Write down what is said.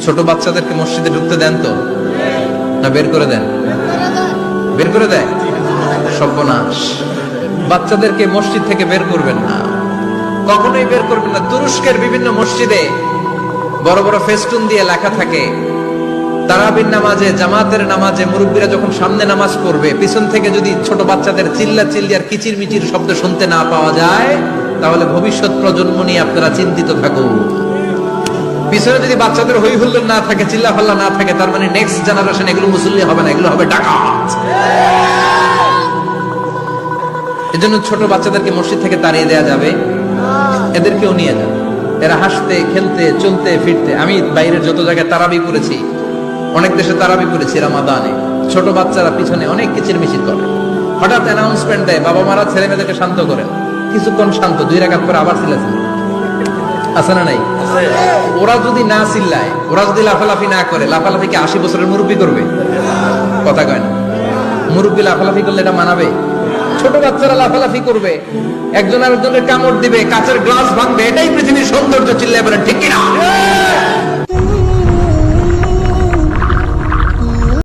ছোট বাচ্চাদেরকে মসজিদে ঢুকতে দেন তো, না বের করে দেন? বের করে দেয়। সর্বনাশ, বাচ্চাদেরকে মসজিদ থেকে বের করবেন না, কখনোই বের করবেন না। তুরস্কের বিভিন্ন মসজিদে বড় বড় ফেস্টুন দিয়ে লেখা থাকে, তারাবির নামাজে, জামাতের নামাজে মুরব্বীরা যখন সামনে নামাজ পড়বে, পিছন থেকে যদি ছোট বাচ্চাদের চিল্লা চিল্লি আর কিচির মিচির শব্দ শুনতে না পাওয়া যায়, তাহলে ভবিষ্যৎ প্রজন্ম নিয়ে আপনারা চিন্তিত থাকুন। পিছনে যদি বাচ্চাদের হই হুল্লোড় না থাকে, চিল্লা ফাল্লা না থাকে, তার মানে নেক্সট জেনারেশন এগুলো মুসল্লি হবে না, এগুলো হবে ডাকাত। এজন্য ছোট বাচ্চাদেরকে মসজিদ থেকে তাড়িয়ে দেয়া যাবে, এদেরকেও নিয়ে যাবে। এরা হাসতে খেলতে চলতে ফিরতে, আমি বাইরের যত জায়গায় তারাবি করেছি, অনেক দেশে তারাবি করেছি রমাদানে, ছোট বাচ্চারা পিছনে অনেক কিচির মিচির করে, হঠাৎ অ্যানাউন্সমেন্ট দেয়, বাবা মারা ছেলে মেয়েদেরকে শান্ত করেন। কিছুক্ষণ শান্ত, 2 রাকাত পরে আবার চিল্লাচিল্লি, আছে না নাই? ওরা যদি না চিল্লায়, ওরা যদি লাফালাফি না করে, লাফালাফি কি 80 বছরের মুরব্বী করবে? কথা কয় না। মুরব্বী লাফালাফি করলে এটা মানাবে? ছোট বাচ্চারা লাফালাফি করবে, একজন আরেকজনের কামড় দিবে, কাঁচের গ্লাস ভাঙবে, এটাই পৃথিবীর সৌন্দর্য। চিল্লায় বলেন ঠিক কিনা?